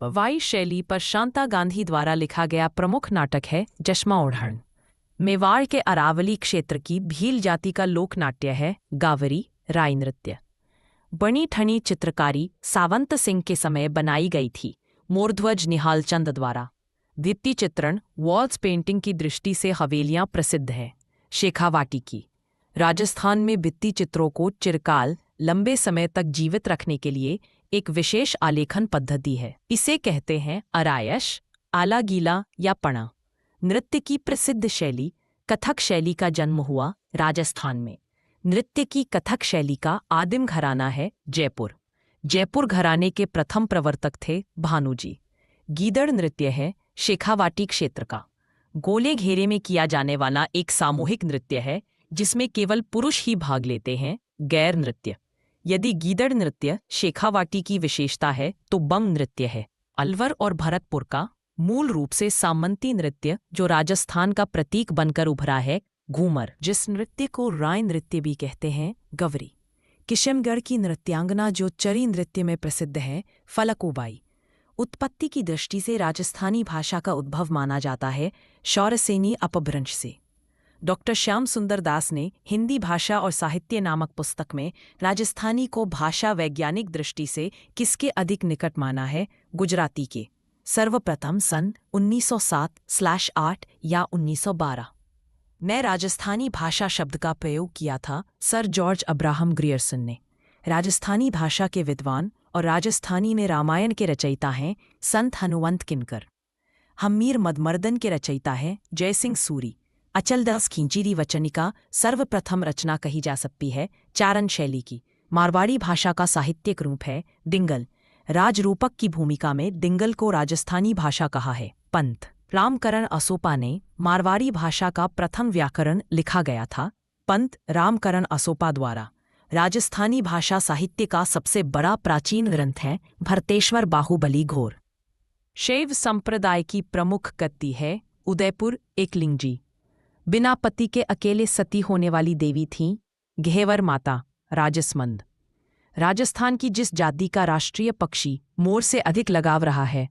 Y शैली पर शांता गांधी द्वारा लिखा गया प्रमुख नाटक है चश्मा ओढ़ण। मेवाड़ के अरावली क्षेत्र की भील जाति का लोक नाट्य है गावरी राय नृत्य। बनी ठनी चित्रकारी सावंत सिंह के समय बनाई गई थी मोरध्वज निहालचंद द्वारा। भित्ति चित्रण वॉल्स पेंटिंग की दृष्टि से हवेलियां प्रसिद्ध है। शेखावाटी की राजस्थान में भित्ति चित्रों को चिरकाल लंबे समय तक जीवित रखने के लिए एक विशेष आलेखन पद्धति है। इसे कहते हैं अरायश, आला गीला या पणा। नृत्य की प्रसिद्ध शैली कथक शैली का जन्म हुआ राजस्थान में। नृत्य की कथक शैली का आदिम घराना है जयपुर। जयपुर घराने के प्रथम प्रवर्तक थे भानुजी। गीदड़ नृत्य है शेखावाटी क्षेत्र का। गोले घेरे में किया जाने वाला एक सामूहिक नृत्य है जिसमें केवल पुरुष ही भाग लेते हैं, गैर नृत्य। यदि गीदड़ नृत्य शेखावाटी की विशेषता है तो बम नृत्य है। अलवर और भरतपुर का मूल रूप से सामंती नृत्य जो राजस्थान का प्रतीक बनकर उभरा है घूमर, जिस नृत्य को राय नृत्य भी कहते हैं गवरी। किशनगढ़ की नृत्यांगना जो चरी नृत्य में प्रसिद्ध है फलकोबाई। उत्पत्ति की दृष्टि से राजस्थानी भाषा का उद्भव माना जाता है शौरसेनी अपभ्रंश से। डॉक्टर श्याम सुंदर दास ने हिंदी भाषा और साहित्य नामक पुस्तक में राजस्थानी को भाषा वैज्ञानिक दृष्टि से किसके अधिक निकट माना है, गुजराती के। सर्वप्रथम सन 1907/8 या 1912 में राजस्थानी भाषा शब्द का प्रयोग किया था सर जॉर्ज अब्राहम ग्रियर्सन ने। राजस्थानी भाषा के विद्वान और राजस्थानी में रामायण के रचयिता हैं संत हनुमंत किनकर। हम्मीर मदमर्दन के रचयिता हैं जयसिंह सूरी। अचलदास खिंचीरी वचनिका सर्वप्रथम रचना कही जा सकती है चारण शैली की। मारवाड़ी भाषा का साहित्यिक रूप है दिंगल। राजरूपक की भूमिका में दिंगल को राजस्थानी भाषा कहा है। पंत रामकरण असोपा ने मारवाड़ी भाषा का प्रथम व्याकरण लिखा गया था। पंत रामकरण असोपा द्वारा राजस्थानी भाषा साहित्य का सबसे बड़ा प्राचीन ग्रंथ है भरतेश्वर बाहुबली घोर। शैव संप्रदाय की प्रमुख कत्ती है उदयपुर एकलिंगजी। बिना पति के अकेले सती होने वाली देवी थीं घेवर माता राजसमंद। राजस्थान की जिस जाति का राष्ट्रीय पक्षी मोर से अधिक लगाव रहा है,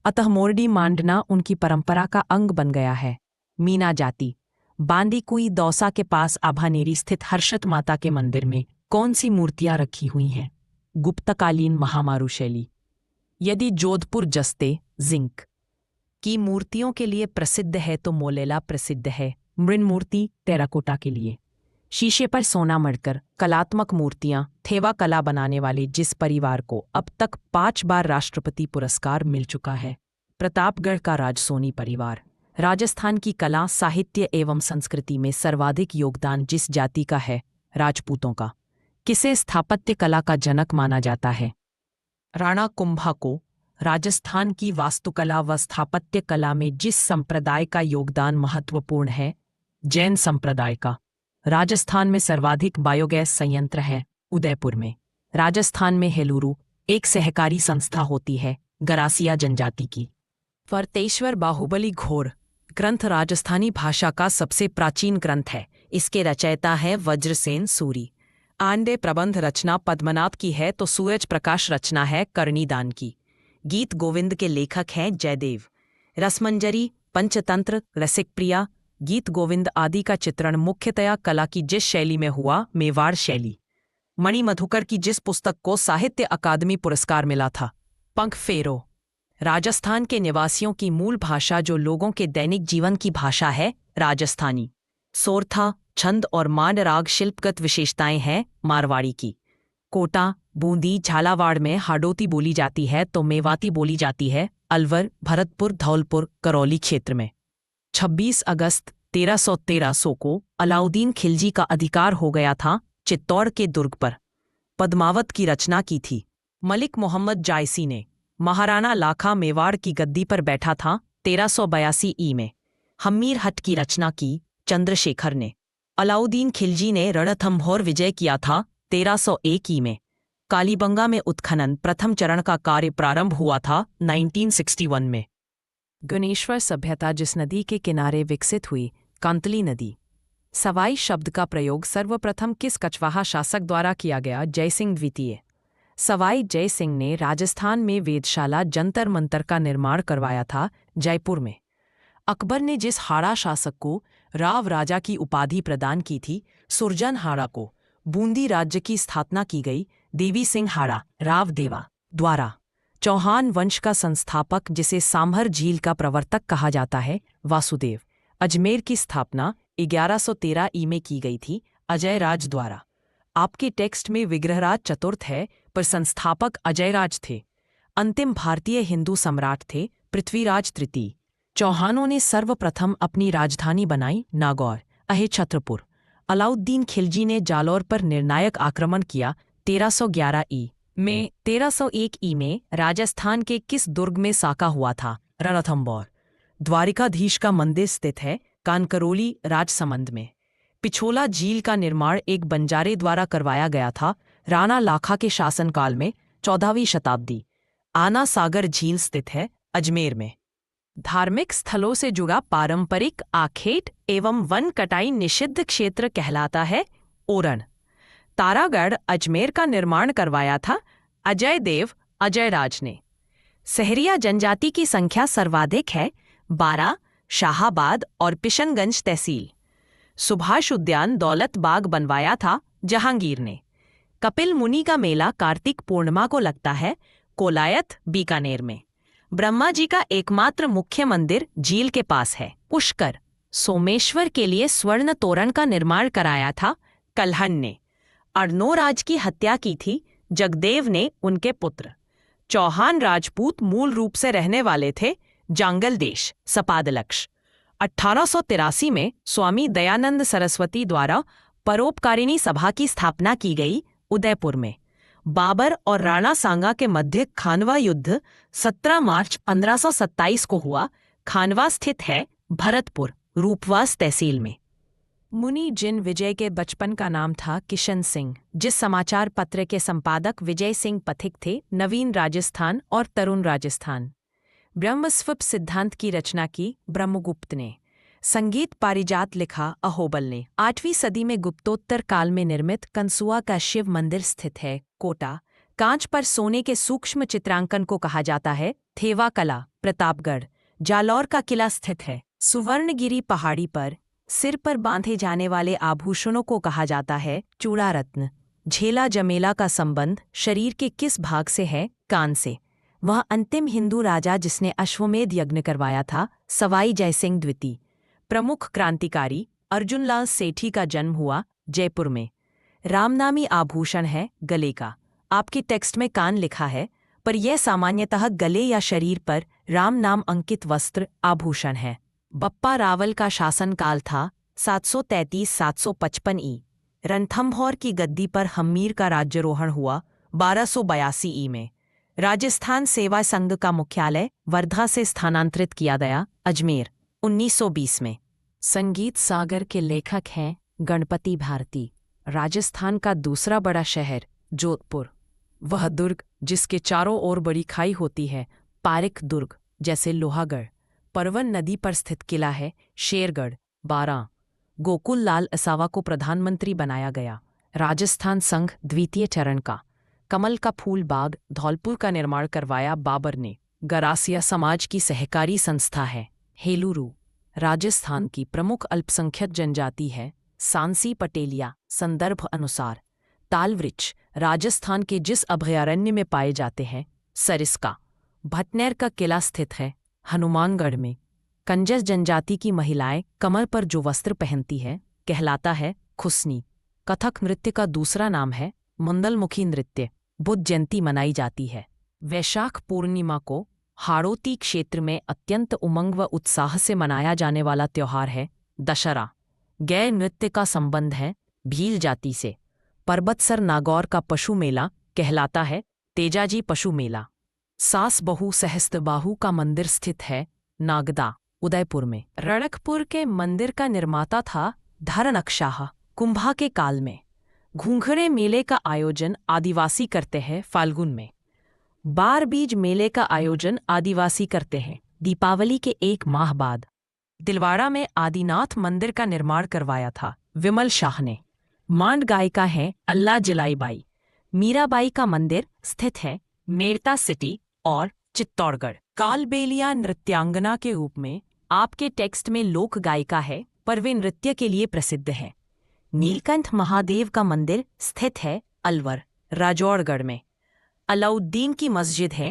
अतः मोरडी मांडना उनकी परंपरा का अंग बन गया है। मीना जाति बांदीकुई दौसा के पास आभानेरी स्थित हर्षत माता के मंदिर में कौन सी मूर्तियां रखी हुई हैं? गुप्तकालीन महामारू शैली। यदि जोधपुर जस्ते जिंक की मूर्तियों के लिए प्रसिद्ध है तो मोलेला प्रसिद्ध है मृण मूर्ति टेराकोटा के लिए। शीशे पर सोना मढ़कर कलात्मक मूर्तियां थेवा कला बनाने वाले जिस परिवार को अब तक 5 बार राष्ट्रपति पुरस्कार मिल चुका है, प्रतापगढ़ का राजसोनी परिवार। राजस्थान की कला साहित्य एवं संस्कृति में सर्वाधिक योगदान जिस जाति का है, राजपूतों का। किसे स्थापत्य कला का जनक माना जाता है? राणा कुंभा को। राजस्थान की वास्तुकला व स्थापत्य कला में जिस संप्रदाय का योगदान महत्वपूर्ण है, जैन संप्रदाय का। राजस्थान में सर्वाधिक बायोगैस संयंत्र है उदयपुर में। राजस्थान में हेलुरु एक सहकारी संस्था होती है गरासिया जनजाति की। भरतेश्वर बाहुबली घोर ग्रंथ राजस्थानी भाषा का सबसे प्राचीन ग्रंथ है। इसके रचयिता है वज्रसेन सूरी। आंडे प्रबंध रचना पद्मनाभ की है तो सूरज प्रकाश रचना है कर्णीदान की। गीत गोविंद के लेखक हैं जयदेव। रसमंजरी, पंचतंत्र, रसिक प्रिया, गीत गोविंद आदि का चित्रण मुख्यतया कला की जिस शैली में हुआ, मेवाड़ शैली। मणि मधुकर की जिस पुस्तक को साहित्य अकादमी पुरस्कार मिला था, पंख फेरो। राजस्थान के निवासियों की मूल भाषा जो लोगों के दैनिक जीवन की भाषा है, राजस्थानी। सोरथा, छंद और मांड राग शिल्पगत विशेषताएं हैं मारवाड़ी की। कोटा, बूंदी, झालावाड़ में हाडोती बोली जाती है तो मेवाती बोली जाती है अलवर, भरतपुर, धौलपुर, करौली क्षेत्र में। 26 अगस्त 1313 को अलाउद्दीन खिलजी का अधिकार हो गया था चित्तौड़ के दुर्ग पर। पद्मावत की रचना की थी मलिक मोहम्मद जायसी ने। महाराणा लाखा मेवाड़ की गद्दी पर बैठा था 1382 ई में। हम्मीर हट की रचना की चंद्रशेखर ने। अलाउद्दीन खिलजी ने रणथंभौर विजय किया था 1301 ई में। कालीबंगा में उत्खनन प्रथम चरण का कार्य प्रारंभ हुआ था 1961 में। गणेश्वर सभ्यता जिस नदी के किनारे विकसित हुई, कांतली नदी। सवाई शब्द का प्रयोग सर्वप्रथम किस कछवाहा शासक द्वारा किया गया? जयसिंह द्वितीय। सवाई जय सिंह ने राजस्थान में वेधशाला जंतर मंतर का निर्माण करवाया था, जयपुर में। अकबर ने जिस हाड़ा शासक को राव राजा की उपाधि प्रदान की थी, सुरजन हाड़ा को बूंदी राज्य की स्थापना की गई देवी सिंह हाड़ा राव देवा द्वारा। चौहान वंश का संस्थापक, जिसे सांभर झील का प्रवर्तक कहा जाता है, वासुदेव। अजमेर की स्थापना 1113 ई में की गई थी, अजय राज द्वारा। आपके टेक्स्ट में विग्रहराज चतुर्थ है, पर संस्थापक अजयराज थे। अंतिम भारतीय हिंदू सम्राट थे पृथ्वीराज तृतीय। चौहानों ने सर्वप्रथम अपनी राजधानी बनाई नागौर, अहे छत्रपुर। अलाउद्दीन खिलजी ने जालौर पर निर्णायक आक्रमण किया 1311 ई में। 1301 ई में राजस्थान के किस दुर्ग में साका हुआ था? रणथंभौर। द्वारिकाधीश का मंदिर स्थित है कानकरोली राजसमंद में। पिछोला झील का निर्माण एक बंजारे द्वारा करवाया गया था राणा लाखा के शासनकाल में, 14वीं शताब्दी। आना सागर झील स्थित है अजमेर में। धार्मिक स्थलों से जुड़ा पारंपरिक आखेट एवं वन कटाई निषिद्ध क्षेत्र कहलाता है ओरण। तारागढ़ अजमेर का निर्माण करवाया था अजय देव अजयराज ने। सहरिया जनजाति की संख्या सर्वाधिक है, 12, शाहाबाद और किशनगंज तहसील। सुभाष उद्यान दौलत बाग बनवाया था जहांगीर ने। कपिल मुनि का मेला कार्तिक पूर्णिमा को लगता है कोलायत बीकानेर में। ब्रह्मा जी का एकमात्र मुख्य मंदिर झील के पास है पुष्कर। सोमेश्वर के लिए स्वर्ण तोरण का निर्माण कराया था कल्हण ने। अर्णोराज की हत्या की थी जगदेव ने उनके पुत्र। चौहान राजपूत मूल रूप से रहने वाले थे जांगल देश, सपादलक्ष। 1883 में स्वामी दयानंद सरस्वती द्वारा परोपकारिणी सभा की स्थापना की गई उदयपुर में। बाबर और राणा सांगा के मध्य खानवा युद्ध 17 मार्च 1527 को हुआ। खानवा स्थित है भरतपुर, रूपवास तहसील में। मुनि जिन विजय के बचपन का नाम था किशन सिंह, जिस समाचार पत्र के संपादक विजय सिंह पथिक थे, नवीन राजस्थान और तरुण राजस्थान। ब्रह्मस्वप सिद्धांत की रचना की ब्रह्मगुप्त ने। संगीत पारिजात लिखा अहोबल ने। 8वीं सदी में गुप्तोत्तर काल में निर्मित कंसुआ का शिव मंदिर स्थित है कोटा। कांच पर सोने के सूक्ष्म चित्रांकन को कहा जाता है थेवा कला, प्रतापगढ़। जालौर का किला स्थित है सुवर्णगिरी पहाड़ी पर। सिर पर बांधे जाने वाले आभूषणों को कहा जाता है चूड़ा रत्न। झेला जमेला का संबंध शरीर के किस भाग से है? कान से। वह अंतिम हिंदू राजा जिसने अश्वमेध यज्ञ करवाया था सवाई जयसिंह द्वितीय। प्रमुख क्रांतिकारी अर्जुनलाल सेठी का जन्म हुआ जयपुर में। रामनामी आभूषण है गले का। आपके टेक्स्ट में कान लिखा है, पर यह सामान्यतः गले या शरीर पर राम नाम अंकित वस्त्र आभूषण है। बप्पा रावल का शासनकाल था 733-755 ई। रणथंभौर की गद्दी पर हम्मीर का राज्यारोहण हुआ 1282 ई में। राजस्थान सेवा संघ का मुख्यालय वर्धा से स्थानांतरित किया गया अजमेर 1920 में। संगीत सागर के लेखक हैं गणपति भारती। राजस्थान का दूसरा बड़ा शहर जोधपुर। वह दुर्ग जिसके चारों ओर बड़ी खाई होती है, पारिक दुर्ग जैसे लोहागढ़। परवन नदी पर स्थित किला है शेरगढ़ 12। गोकुल लाल असावा को प्रधानमंत्री बनाया गया। राजस्थान संघ द्वितीय चरण का। कमल का फूल बाग धौलपुर का निर्माण करवाया बाबर ने। गरासिया समाज की सहकारी संस्था है हेलुरु। राजस्थान की प्रमुख अल्पसंख्यक जनजाति है सांसी पटेलिया। संदर्भ अनुसार तालवृक्ष राजस्थान के जिस अभयारण्य में पाए जाते हैं सरिस्का। भटनेर का किला स्थित है हनुमानगढ़ में। कंजस जनजाति की महिलाएं कमर पर जो वस्त्र पहनती है कहलाता है खुसनी। कथक नृत्य का दूसरा नाम है मुंदलमुखी नृत्य। बुद्ध जयंती मनाई जाती है वैशाख पूर्णिमा को। हाड़ौती क्षेत्र में अत्यंत उमंग व उत्साह से मनाया जाने वाला त्योहार है दशहरा। गैर नृत्य का संबंध है भील जाति से। परबतसर नागौर का पशु मेला कहलाता है तेजाजी पशु मेला। सास बहु सहस्त्रबाहु का मंदिर स्थित है नागदा उदयपुर में। रणकपुर के मंदिर का निर्माता था धरनकशाह कुंभा के काल में। घूंघरे मेले का आयोजन आदिवासी करते हैं फाल्गुन में। बार बीज मेले का आयोजन आदिवासी करते हैं दीपावली के 1 माह बाद। दिलवाड़ा में आदिनाथ मंदिर का निर्माण करवाया था विमल शाह ने। मांड गायिका है अल्लाह जलाईबाई। मीराबाई का मंदिर स्थित है मेड़ता सिटी और चित्तौड़गढ़। कालबेलिया नृत्यांगना के रूप में आपके टेक्स्ट में लोक गायिका है, पर वे नृत्य के लिए प्रसिद्ध है। नीलकंठ महादेव का मंदिर स्थित है अलवर, राजौड़गढ़ में। अलाउद्दीन की मस्जिद है